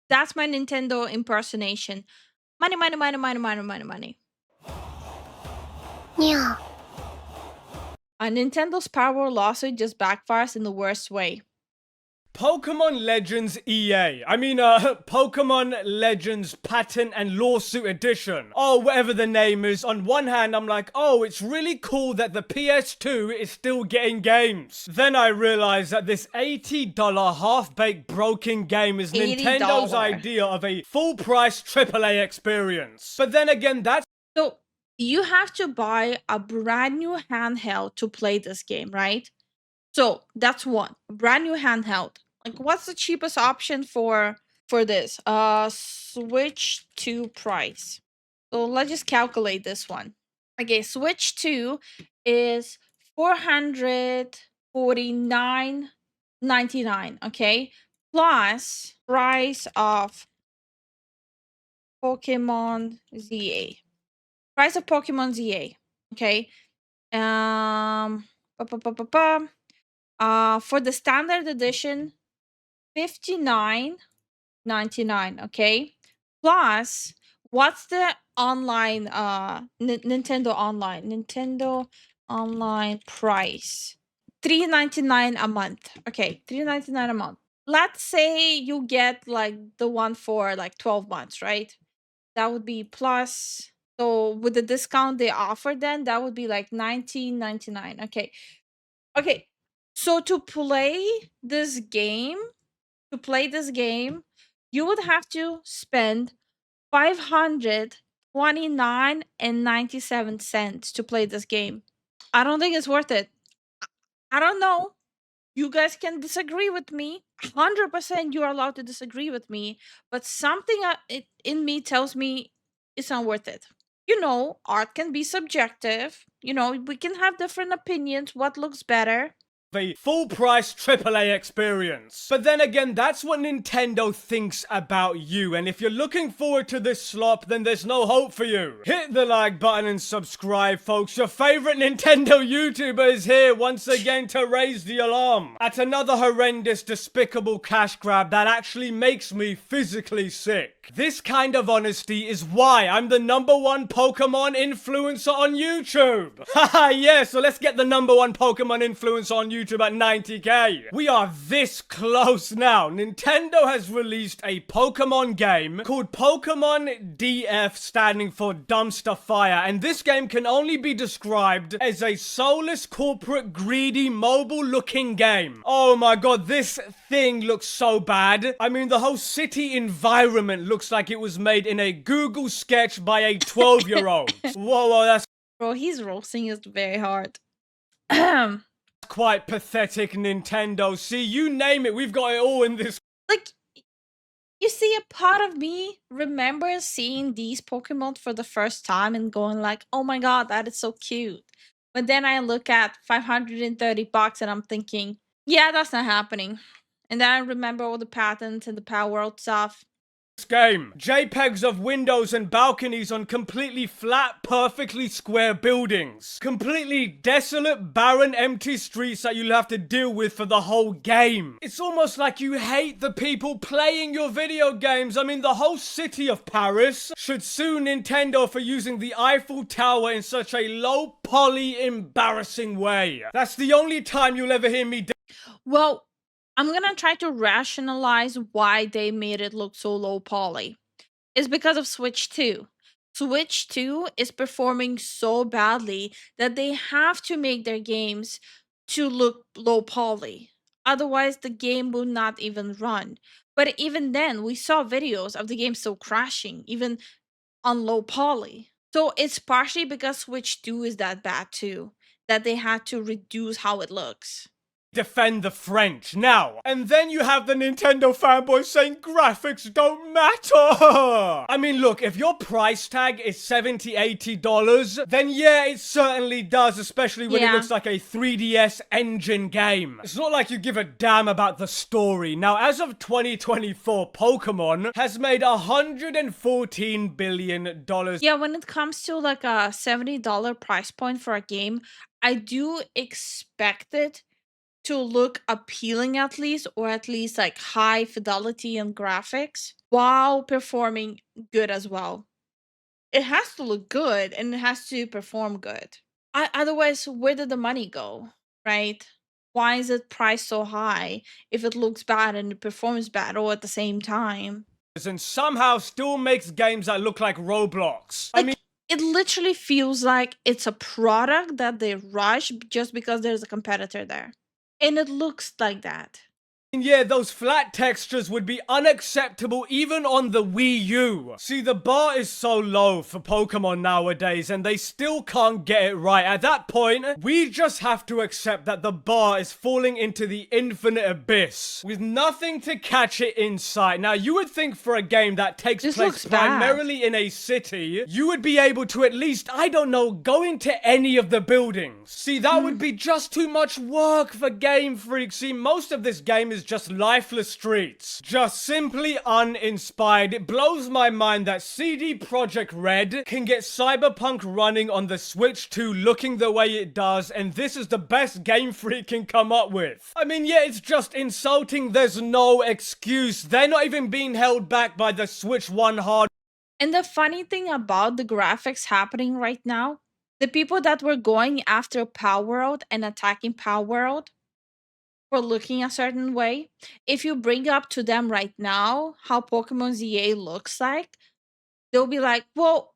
That's my Nintendo impersonation. Money, money, money, money, money, money, money. Yeah. Nintendo's Palworld lawsuit just backfires in the worst way. Pokémon Legends EA. Pokémon Legends Patent and Lawsuit Edition. Oh, whatever the name is. On one hand, I'm like, oh, it's really cool that the PS2 is still getting games. Then I realized that this $80 half-baked broken game is Nintendo's $80. idea of a full-price AAA experience. But then again, that's So you have to buy a brand new handheld to play this game, right? So that's one. Brand new handheld. Like, what's the cheapest option for this? Switch 2 price. So let's just calculate this one. Okay, Switch 2 is $449.99. Okay, plus price of Pokemon ZA. Price of Pokemon ZA. Okay. Um. For the standard edition, $59.99. Okay, plus what's the online Nintendo online price? $3.99 a month. Okay, $3.99 a month. Let's say you get like the one for like 12 months, right? That would be plus. So with the discount they offer, then that would be like $19.99. Okay. Okay. So to play this game, you would have to spend 529.97 to play this game. I don't think it's worth it. I don't know. You guys can disagree with me. 100% you are allowed to disagree with me, but something in me tells me it's not worth it. You know, art can be subjective. You know, we can have different opinions. What looks better? a full-price AAA experience. But then again, that's what Nintendo thinks about you, and if you're looking forward to this slop, then there's no hope for you. Hit the like button and subscribe, folks. Your favorite Nintendo YouTuber is here once again to raise the alarm at another horrendous, despicable cash grab that actually makes me physically sick. This kind of honesty is why I'm the #1 Pokemon influencer on YouTube. Haha, yeah, so let's get the #1 Pokemon influencer on YouTube at 90k. We are this close now. Nintendo has released a Pokemon game called Pokemon DF, standing for Dumpster Fire, and this game can only be described as a soulless, corporate, greedy, mobile-looking game. Oh my god, this thing looks so bad. I mean, the whole city environment looks like it was made in a Google sketch by a 12-year-old. Whoa, that's Bro, he's roasting it very hard. quite pathetic, Nintendo. See, you name it, we've got it all in this. Like, you see, a part of me remembers seeing these Pokemon for the first time and going like, oh my god, that is so cute. But then I look at $530 and I'm thinking, yeah, that's not happening. And then I remember all the patents and the Palworld stuff. Game. JPEGs of windows and balconies on completely flat, perfectly square buildings. Completely desolate, barren, empty streets that you'll have to deal with for the whole game. It's almost like you hate the people playing your video games. I mean, the whole city of Paris should sue Nintendo for using the Eiffel Tower in such a low poly, embarrassing way. That's the only time you'll ever hear me. Well, I'm gonna try to rationalize why they made it look so low poly. It's because of Switch 2. Switch 2 is performing so badly that they have to make their games to look low poly. Otherwise, the game will not even run. But even then, we saw videos of the game still crashing, even on low poly. So it's partially because Switch 2 is that bad too, that they had to reduce how it looks. Defend the French now. And then you have the Nintendo fanboys saying graphics don't matter. I mean, look, if your price tag is $70, $80, then yeah, it certainly does, especially when it looks like a 3DS engine game. It's not like you give a damn about the story. Now, as of 2024, Pokemon has made $114 billion. Yeah, when it comes to like a $70 price point for a game, I do expect it to look appealing at least, or at least like high fidelity and graphics. while performing good as well. It has to look good and it has to perform good. Otherwise, where did the money go? Right? Why is it priced so high if it looks bad and it performs bad all at the same time? and somehow still makes games that look like Roblox. I mean, Like, it literally feels like it's a product that they rush just because there's a competitor there. And it looks like that. yeah, those flat textures would be unacceptable even on the Wii U. See, the bar is so low for Pokemon nowadays, and they still can't get it right. At that point, we just have to accept that the bar is falling into the infinite abyss, with nothing to catch it in sight. Now, you would think for a game that takes This place looks bad. primarily in a city, you would be able to at least, I don't know, go into any of the buildings. See, that would be just too much work for Game Freak. See, most of this game is just lifeless streets. Just simply uninspired. It blows my mind that CD Projekt Red can get Cyberpunk running on the Switch 2 looking the way it does, and this is the best Game Freak can come up with. I mean, yeah, it's just insulting. There's no excuse. They're not even being held back by the Switch 1 hardware. And the funny thing about the graphics happening right now, the people that were going after Palworld and attacking Palworld for looking a certain way, if you bring up to them right now how Pokemon ZA looks like, they'll be like, well,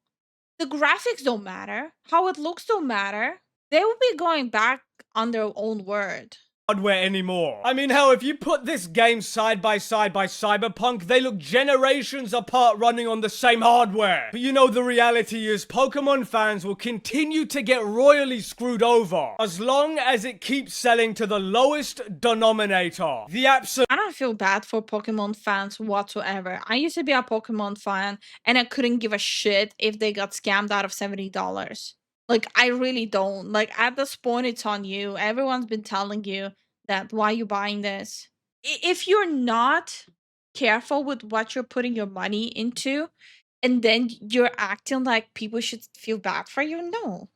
the graphics don't matter. How it looks don't matter. They will be going back on their own word. Hardware anymore. I mean, hell, if you put this game side by Cyberpunk, they look generations apart running on the same hardware. But you know, the reality is Pokemon fans will continue to get royally screwed over as long as it keeps selling to the lowest denominator. The absolute I don't feel bad for Pokemon fans whatsoever. I used to be a Pokemon fan and I couldn't give a shit if they got scammed out of $70. Like, I really don't. Like, at this point, it's on you. Everyone's been telling you that why you buying this. If you're not careful with what you're putting your money into, and then you're acting like people should feel bad for you, no.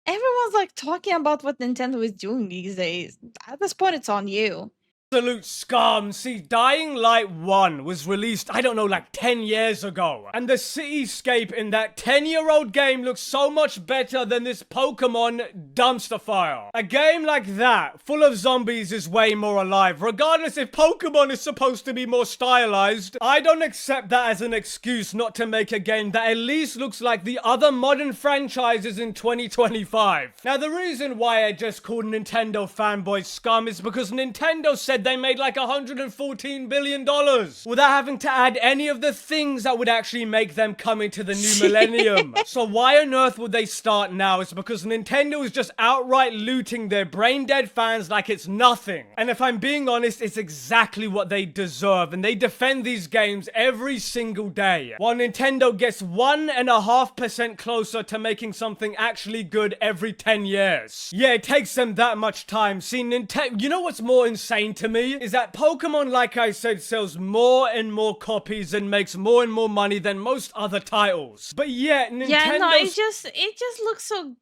Everyone's like talking about what Nintendo is doing these days. At this point, it's on you. absolute scum. See, Dying Light 1 was released, I don't know, like 10 years ago. And the cityscape in that 10-year-old game looks so much better than this Pokemon dumpster fire. A game like that, full of zombies, is way more alive. Regardless if Pokemon is supposed to be more stylized, I don't accept that as an excuse not to make a game that at least looks like the other modern franchises in 2025. Now, the reason why I just called Nintendo fanboys scum is because Nintendo said they made like $114 billion without having to add any of the things that would actually make them come into the new millennium. So why on earth would they start now? It's because Nintendo is just outright looting their brain-dead fans like it's nothing. And if I'm being honest, it's exactly what they deserve, and they defend these games every single day, while Nintendo gets 1.5% closer to making something actually good every 10 years. Yeah, it takes them that much time. See, Nintendo, you know what's more insane to me? Is that Pokemon, like I said, sells more and more copies and makes more and more money than most other titles. But yet, Nintendo... Yeah, no, it just looks so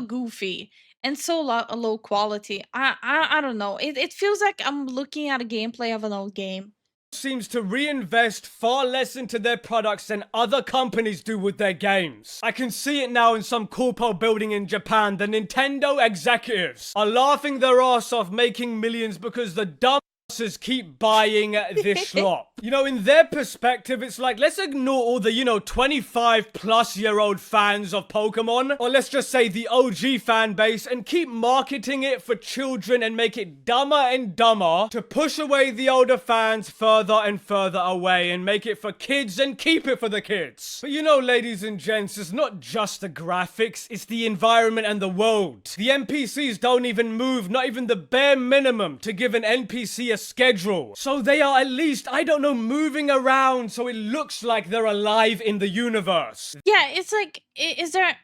goofy and so low quality. I don't know. It feels like I'm looking at a gameplay of an old game. seems to reinvest far less into their products than other companies do with their games. I can see it now in some corpo building in Japan. The Nintendo executives are laughing their ass off making millions because the dumbasses keep buying this slop. You know, in their perspective, it's like, let's ignore all the, 25-plus-year-old fans of Pokemon, or let's just say the OG fan base, and keep marketing it for children and make it dumber and dumber to push away the older fans further and further away and make it for kids and keep it for the kids. But ladies and gents, it's not just the graphics, it's the environment and the world. The NPCs don't even move, not even the bare minimum to give an NPC a schedule. So they are at least, I don't know, moving around so it looks like they're alive in the universe. Yeah, it's like, is there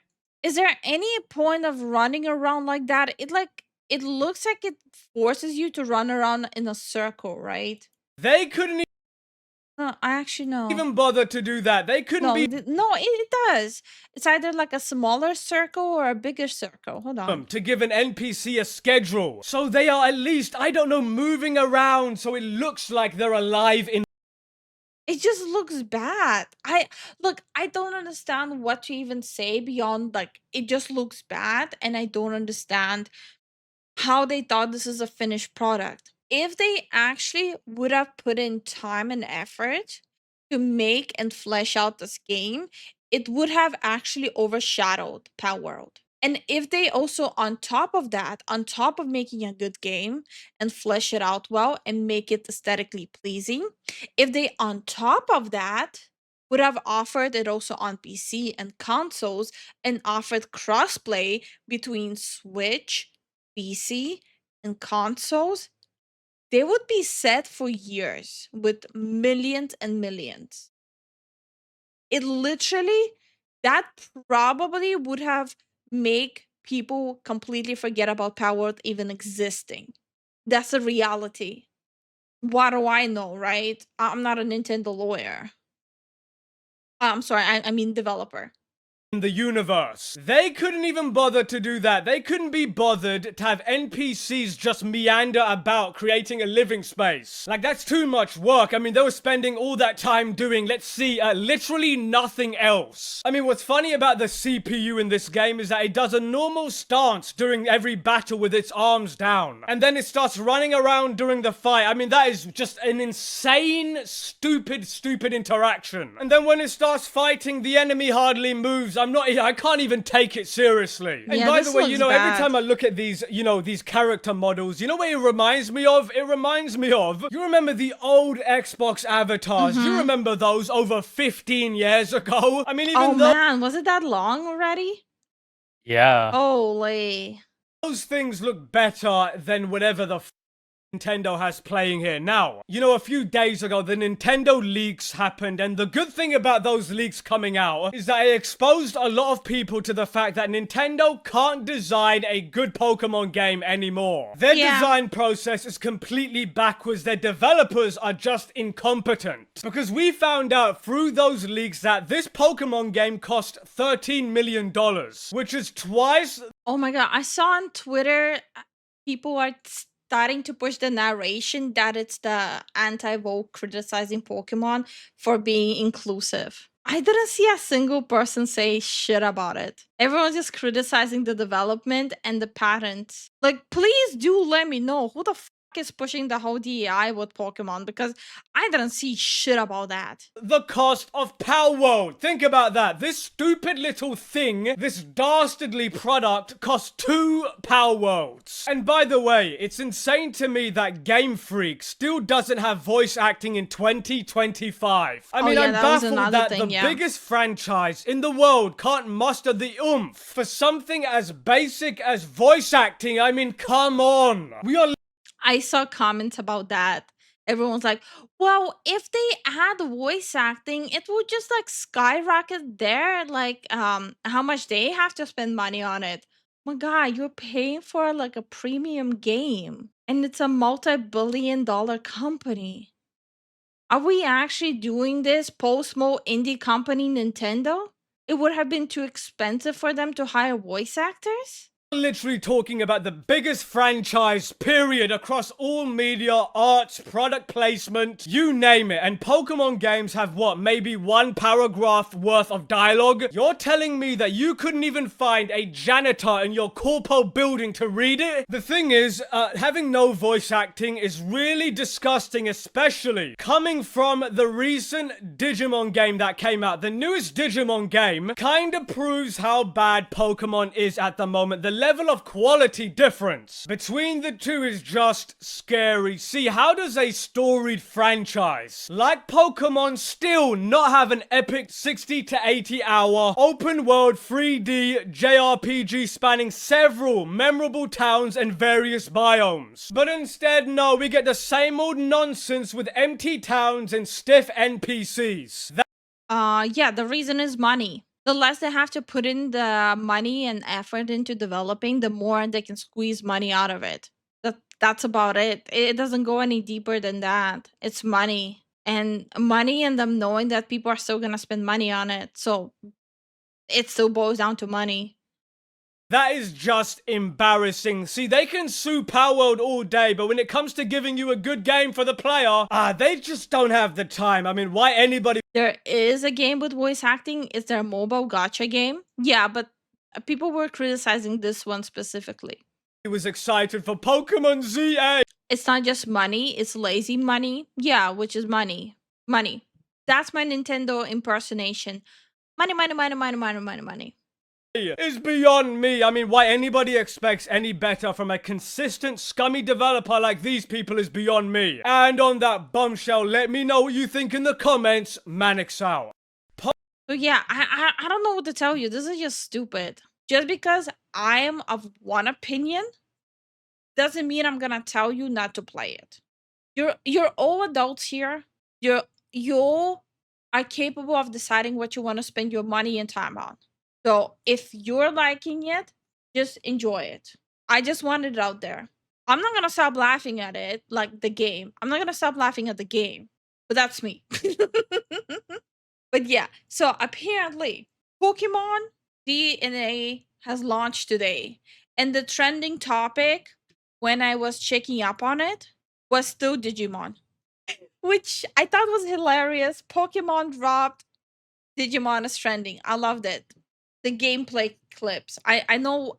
any point of running around like that? It looks like it forces you to run around in a circle, right? They couldn't No, I actually know. even bother to do that. They couldn't No, be no, it does. It's either like a smaller circle or a bigger circle. Hold on. to give an NPC a schedule. So they are at least, I don't know, moving around so it looks like they're alive in It just looks bad. I don't understand what to even say beyond like it just looks bad, and I don't understand how they thought this is a finished product. If they actually would have put in time and effort to make and flesh out this game, it would have actually overshadowed Palworld. And if they also, on top of that, on top of making a good game and flesh it out well and make it aesthetically pleasing, if they, on top of that, would have offered it also on PC and consoles and offered crossplay between Switch, PC, and consoles, they would be set for years with millions and millions. It literally, that probably would have make people completely forget about Power even existing. That's a reality. What do I know, right? I'm not a Nintendo lawyer. I'm sorry, I mean developer. In the universe. They couldn't even bother to do that. They couldn't be bothered to have NPCs just meander about creating a living space. Like, that's too much work. I mean, they were spending all that time doing, let's see, literally nothing else. I mean, what's funny about the CPU in this game is that it does a normal stance during every battle with its arms down. And then it starts running around during the fight. I mean, that is just an insane, stupid interaction. And then when it starts fighting, the enemy hardly moves. I can't even take it seriously. And Yeah, by this the way, you looks know, every bad. time I look at these, you know, these character models, you know what it reminds me of? It reminds me of, you remember the old Xbox avatars? You Mhm. remember those over 15 years ago? I mean, Oh even though man, was it that long already? Yeah. Holy. those things look better than whatever the Nintendo has playing here. Now, you know, a few days ago, the Nintendo leaks happened, and the good thing about those leaks coming out is that it exposed a lot of people to the fact that Nintendo can't design a good Pokemon game anymore. Their Yeah. design process is completely backwards. Their developers are just incompetent. Because we found out through those leaks that this Pokemon game cost $13 million, which is twice. Oh my god, I saw on Twitter people are starting to push the narration that it's the anti-woke criticizing Pokemon for being inclusive. I didn't see a single person say shit about it. Everyone's just criticizing the development and the patents. Like, please do let me know who the fuck is pushing the whole DEI with Pokemon, because I didn't see shit about that. The cost of Palworld. Think about that. This stupid little thing, this dastardly product, cost 2 Palworlds. And by the way, it's insane to me that Game Freak still doesn't have voice acting in 2025. I mean, yeah, I'm that was baffled another that thing, the yeah. biggest franchise in the world can't muster the oomph for something as basic as voice acting. I mean, come on. We are I saw comments about that. Everyone's like, well, if they add voice acting, it would just like skyrocket their like how much they have to spend money on it. My god, you're paying for like a premium game and it's a multi-billion dollar company. Are we actually doing this post-mo indie company Nintendo? It would have been too expensive for them to hire voice actors? literally talking about the biggest franchise, period, across all media, arts, product placement, you name it. And Pokemon games have what, maybe one paragraph worth of dialogue? You're telling me that you couldn't even find a janitor in your corpo building to read it? The thing is, having no voice acting is really disgusting, especially coming from the recent Digimon game that came out. The newest Digimon game kinda proves how bad Pokemon is at the moment. The level of quality difference between the two is just scary. See, how does a storied franchise like Pokemon still not have an epic 60 to 80 hour open world 3D JRPG spanning several memorable towns and various biomes? But instead, no, we get the same old nonsense with empty towns and stiff NPCs. Yeah, the reason is money. The less they have to put in the money and effort into developing, the more they can squeeze money out of it. That's about it. It doesn't go any deeper than that. It's money. And money and them knowing that people are still gonna spend money on it. So it still boils down to money. That is just embarrassing. See, they can sue Palworld all day, but when it comes to giving you a good game for the player, they just don't have the time. I mean, why anybody There is a game with voice acting. Is there a mobile gacha game? Yeah, but people were criticizing this one specifically. was excited for Pokemon ZA? It's not just money, it's lazy money. Yeah, which is money. Money. That's my Nintendo impersonation. Money, money, money, money, money, money, money. Is beyond me. I mean, why anybody expects any better from a consistent scummy developer like these people is beyond me. And on that bombshell, let me know what you think in the comments, Manixour. So yeah, I don't know what to tell you. This is just stupid. Just because I am of one opinion doesn't mean I'm gonna tell you not to play it. You're all adults here. You are capable of deciding what you want to spend your money and time on. So if you're liking it, just enjoy it. I just wanted it out there. I'm not gonna stop laughing at it, like the game. I'm not gonna stop laughing at the game, but that's me. But yeah, so apparently Pokemon DNA has launched today, and the trending topic when I was checking up on it was still Digimon, which I thought was hilarious. Pokemon dropped, Digimon is trending. I loved it. The gameplay clips. I know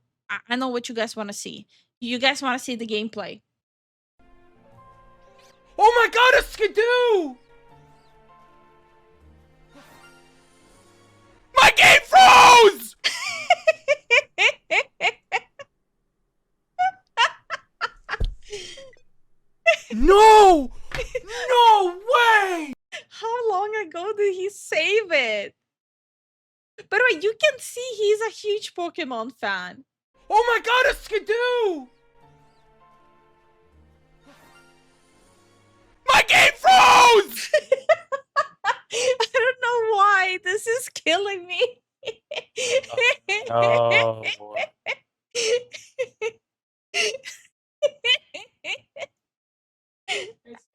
what you guys want to see. You guys want to see the gameplay. Oh my god, a Skidoo! My game froze! No! No way! How long ago did he save it? By the way, you can see he's a huge Pokemon fan. Oh my god, a Skidoo! My game froze! I don't know why. This is killing me. Oh.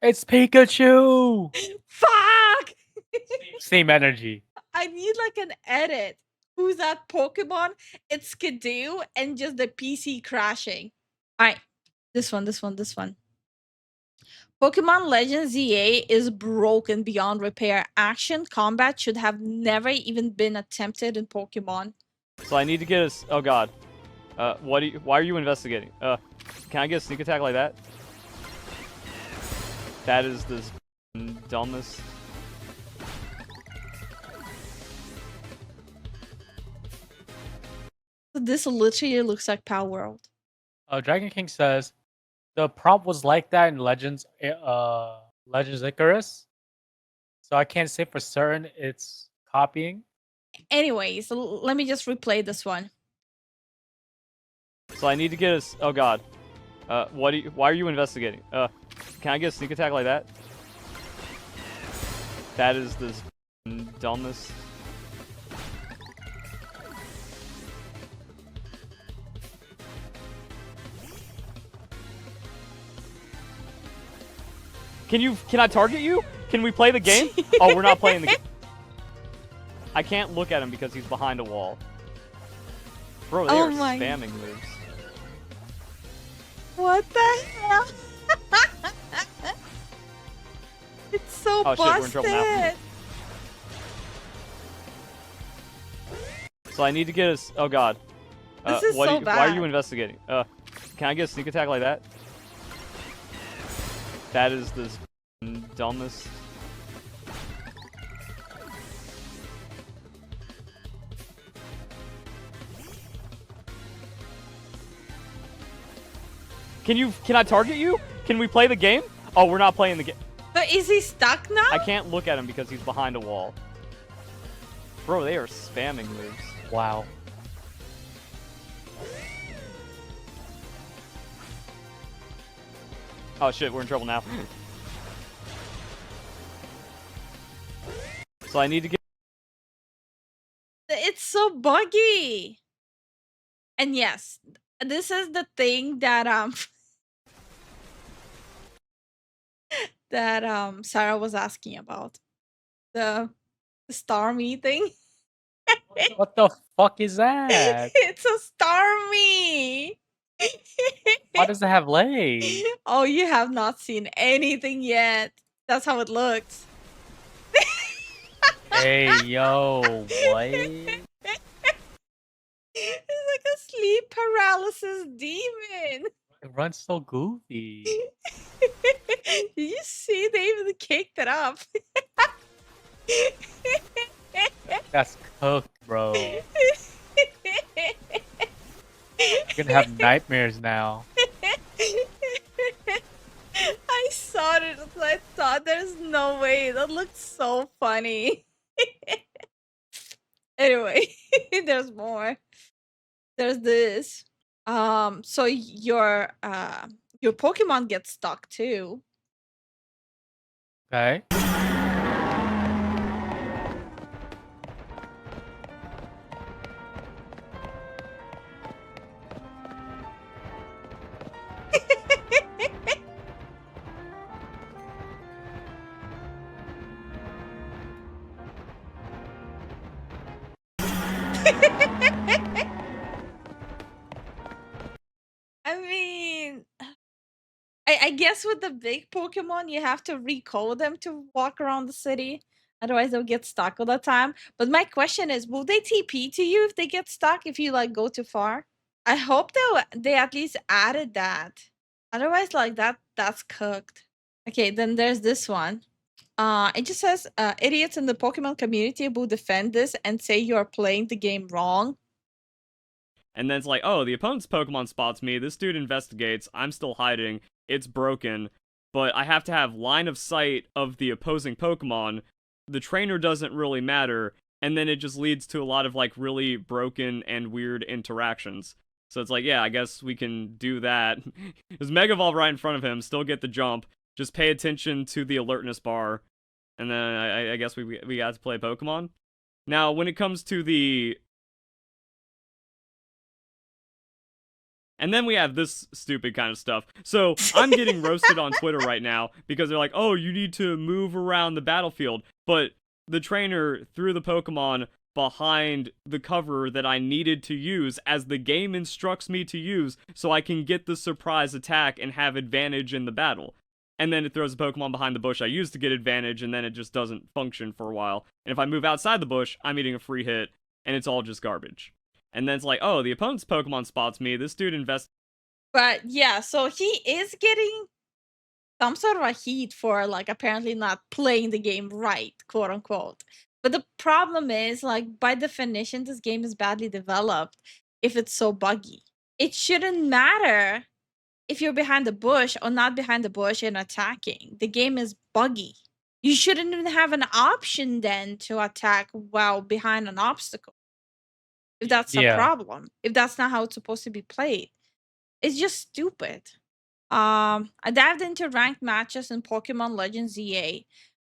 It's Pikachu! Fuck! Same energy. I need like an edit. Who's that Pokemon? It's Skidoo and just the PC crashing. Alright. This one. Pokemon Legends ZA is broken beyond repair. Action combat should have never even been attempted in Pokemon. So I need to get a. Oh god. Why are you investigating? Can I get a sneak attack like that? That is the dumbest. This literally looks like Palworld. Dragon King says the prompt was like that in Legends Icarus. So I can't say for certain it's copying. Anyways, let me just replay this one. So I need to get a. Oh god. Why are you investigating? Can I get a sneak attack like that? That is the dumbest. Can I target you? Can we play the game? Oh, we're not playing the game. I can't look at him because he's behind a wall. Bro, they are spamming moves. What the hell? It's so Oh shit, busted. we're in trouble now. So I need to get a. Oh god. This is so bad. Why are you investigating? Can I get a sneak attack like that? That is the dumbest. Can I target you? Can we play the game? Oh, we're not playing the game. But is he stuck now? I can't look at him because he's behind a wall. Bro, they are spamming moves. Wow. Oh shit, we're in trouble now. So I need to get. It's so buggy. And yes, this is the thing that that Sarah was asking about. The star me thing. What the fuck is that? It's a Starmie. Why does it have legs? Oh, you have not seen anything yet. That's how it looks. Hey, yo, what? It's like a sleep paralysis demon. It runs so goofy. Did you see they even kicked it up? That's cooked, bro. You're gonna have nightmares now. I saw it and I thought there's no way. That looks so funny. Anyway, there's more. There's this. So your Pokemon gets stuck too. Okay. I mean, I guess with the big Pokemon, you have to recode them to walk around the city. Otherwise, they'll get stuck all the time. But my question is, will they TP to you if they get stuck if you like go too far? I hope they at least added that. Otherwise, like that's cooked. Okay, then there's this one. It just says idiots in the Pokemon community will defend this and say you are playing the game wrong. And then it's like, oh, the opponent's Pokemon spots me. This dude investigates. I'm still hiding. It's broken. But I have to have line of sight of the opposing Pokemon. The trainer doesn't really matter. And then it just leads to a lot of, like, really broken and weird interactions. So it's like, yeah, I guess we can do that. There's Mega Evolve right in front of him. Still get the jump. Just pay attention to the alertness bar. And then I guess we got to play Pokemon. Now, when it comes to the... And then we have this stupid kind of stuff. So, I'm getting roasted on Twitter right now because they're like, oh, you need to move around the battlefield. But the trainer threw the Pokemon behind the cover that I needed to use as the game instructs me to use so I can get the surprise attack and have advantage in the battle. And then it throws a Pokemon behind the bush I used to get advantage, and then it just doesn't function for a while. And if I move outside the bush, I'm eating a free hit, and it's all just garbage. And then it's like, oh, the opponent's Pokemon spots me. This dude invests. But yeah, so he is getting some sort of a heat for like apparently not playing the game right, quote unquote. But the problem is, like, by definition, this game is badly developed if it's so buggy. It shouldn't matter if you're behind the bush or not behind the bush and attacking. The game is buggy. You shouldn't even have an option then to attack while behind an obstacle. If that's a problem, if that's not how it's supposed to be played, it's just stupid. I dived into ranked matches in Pokemon Legends ZA.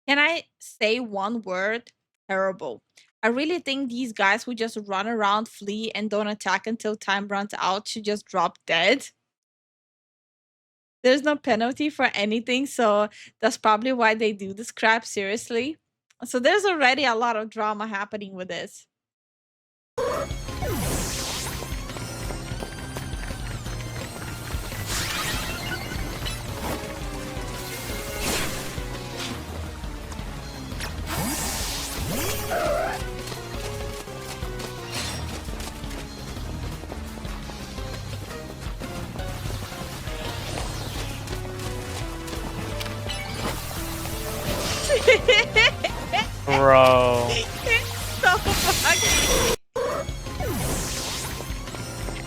Can I say one word? Terrible. I really think these guys who just run around, flee, and don't attack until time runs out should just drop dead. There's no penalty for anything, so that's probably why they do this crap seriously. So there's already a lot of drama happening with this. Bro. So funny.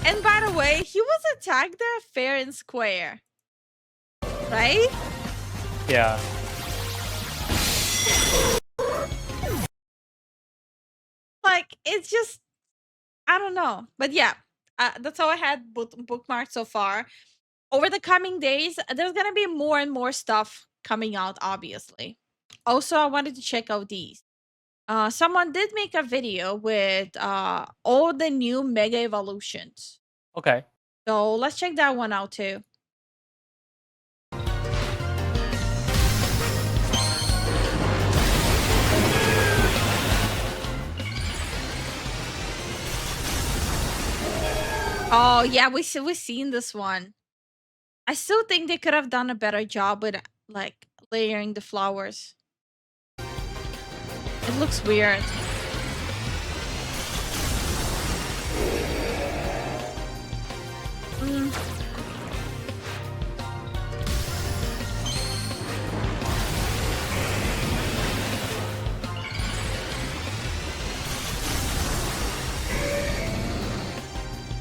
And by the way, he was attacked there fair and square. Right? Yeah. Like, it's just, I don't know. But yeah, that's all I had bookmarked so far. Over the coming days, there's going to be more and more stuff coming out, obviously. Also, I wanted to check out these. Someone did make a video with all the new Mega Evolutions. Okay. So let's check that one out too. Oh yeah, we've seen this one. I still think they could have done a better job with like layering the flowers. It looks weird. Mm.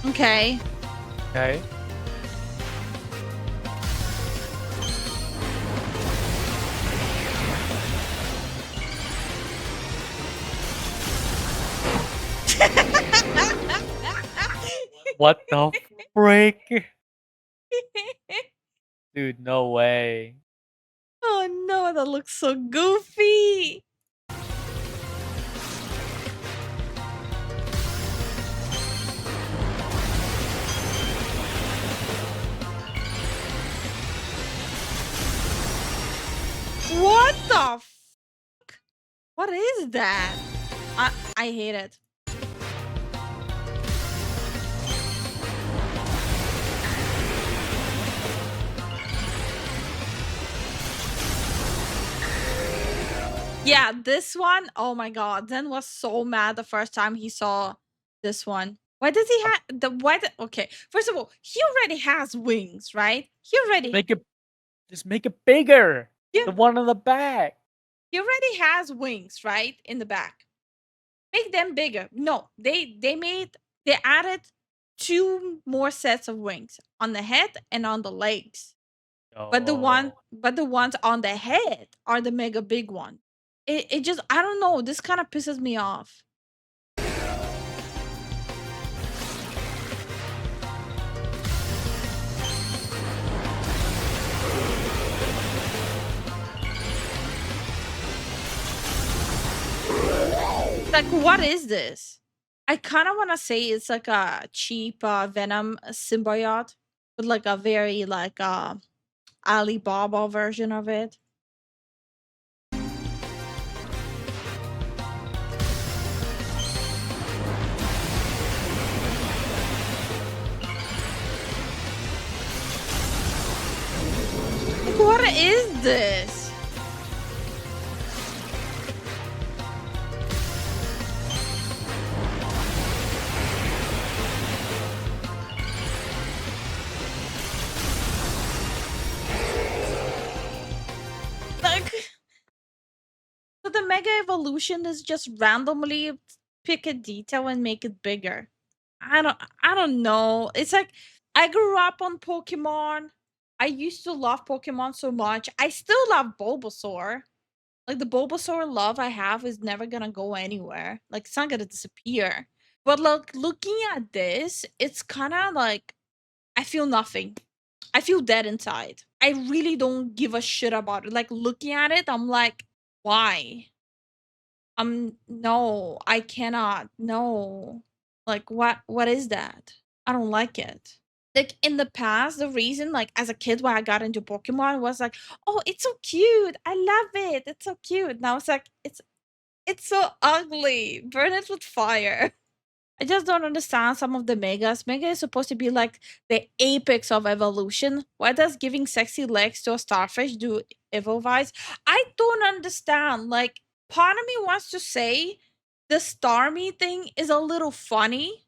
Okay. Okay. What the freak? Dude, no way. Oh no, that looks so goofy. What the fuck? What is that? I hate it. Yeah, this one, oh my god. Zen was so mad the first time he saw this one. Why does he have okay, first of all, he already has wings, right? Make it just make it bigger. Yeah. The one on the back. He already has wings, right? In the back. Make them bigger. No, they added 2 more sets of wings on the head and on the legs. But the Oh. ones on the head are the mega big one. It just, I don't know, this kind of pisses me off. Like, what is this? I kind of want to say it's like a cheap Venom symbiote, but like a very like Alibaba version of it. Like, what is this? Like, so the mega evolution is just randomly pick a detail and make it bigger. I don't know. It's like I grew up on Pokemon. I used to love Pokemon so much. I still love Bulbasaur. Like the Bulbasaur love I have is never gonna go anywhere. Like it's not gonna disappear. But like looking at this, it's kind of like I feel nothing. I feel dead inside. I really don't give a shit about it. Like looking at it, I'm like, why? No, I cannot. No. Like what is that? I don't like it. Like in the past, the reason like as a kid why I got into Pokemon was like, oh, it's so cute. I love it. It's so cute. Now it's like it's so ugly. Burn it with fire. I just don't understand some of the megas. Mega is supposed to be like the apex of evolution. Why does giving sexy legs to a starfish do evolvize? I don't understand. Like, part of me wants to say the Starmie thing is a little funny,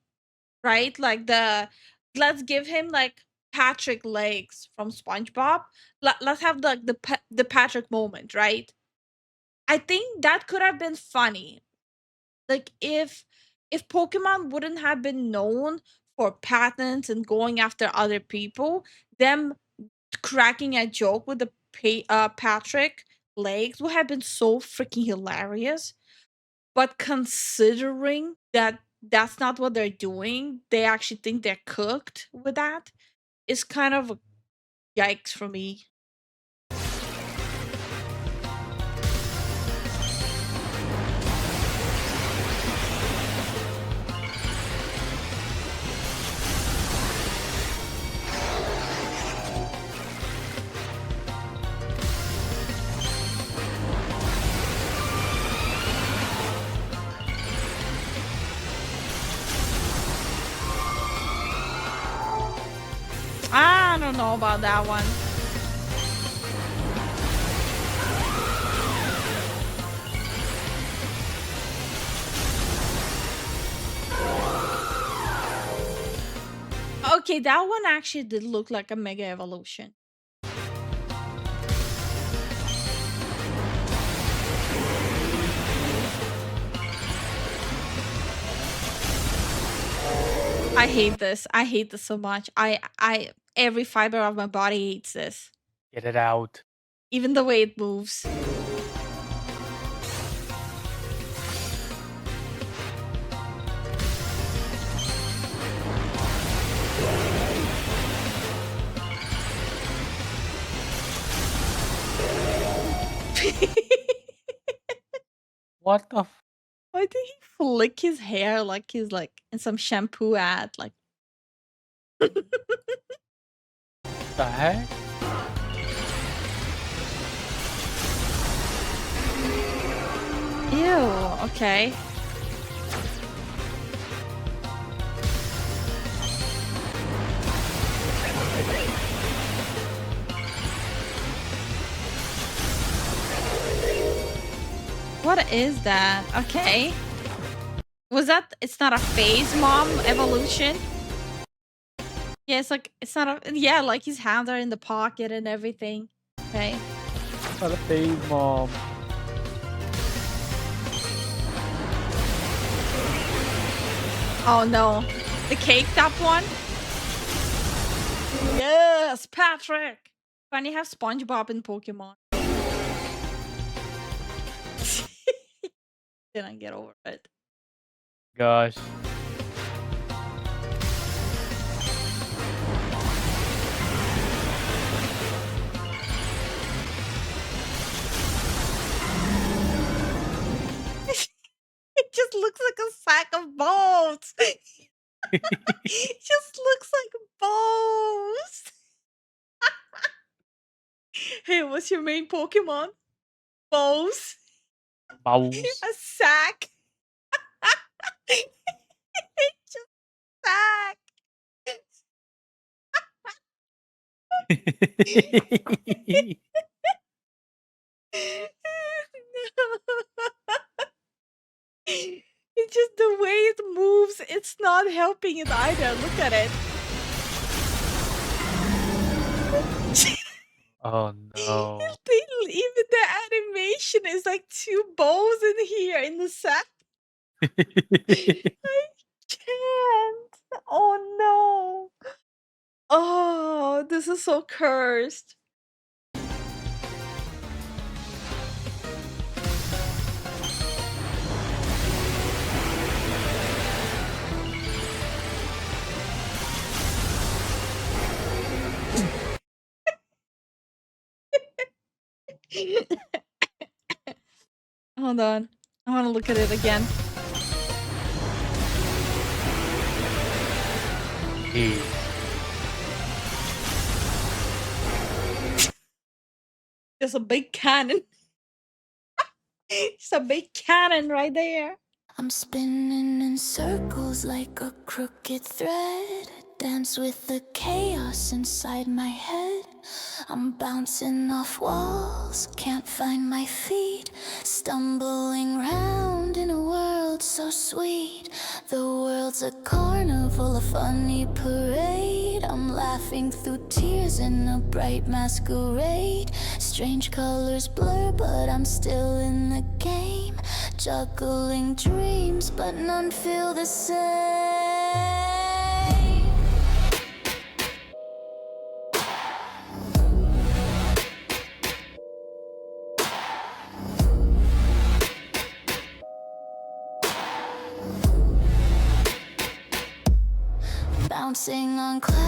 right? Like the let's give him like Patrick legs from SpongeBob. Let's have like the Patrick moment, right? I think that could have been funny, like if Pokemon wouldn't have been known for patents and going after other people, them cracking a joke with the Patrick legs would have been so freaking hilarious. But considering that that's not what they're doing, they actually think they're cooked with that, is kind of a yikes for me. don't know about that one. Okay, that one actually did look like a mega evolution. I hate this. I hate this so much. Every fiber of my body hates this. Get it out. Even the way it moves. What the Why did he flick his hair like he's like in some shampoo ad? Like, the heck? ew, okay. What is that? Okay. Was that, it's not a phase mom evolution? Yeah, it's like, it's not a, yeah, like his hands are in the pocket and everything. Okay. Not a phase mom. Oh no. The caked up one? Yes, Patrick! Funny have SpongeBob in Pokemon. Didn't get over it. Gosh. It just looks like a sack of balls. It just looks like balls. Hey, what's your main Pokemon? Balls. Bowls. A sack. It's just sack. It's just the way it moves. It's not helping it either. Look at it. Oh no. Even the animation is like two bows in here in the sack. I can't. Oh no. Oh, this is so cursed. Hold on. I want to look at it again. Jeez. There's a big cannon. It's a big cannon right there. I'm spinning in circles like a crooked thread. Dance with the chaos inside my head. I'm bouncing off walls, can't find my feet. Stumbling round in a world so sweet. The world's a carnival, a funny parade. I'm laughing through tears in a bright masquerade. Strange colors blur, but I'm still in the game. Juggling dreams, but none feel the same. Bouncing on clouds.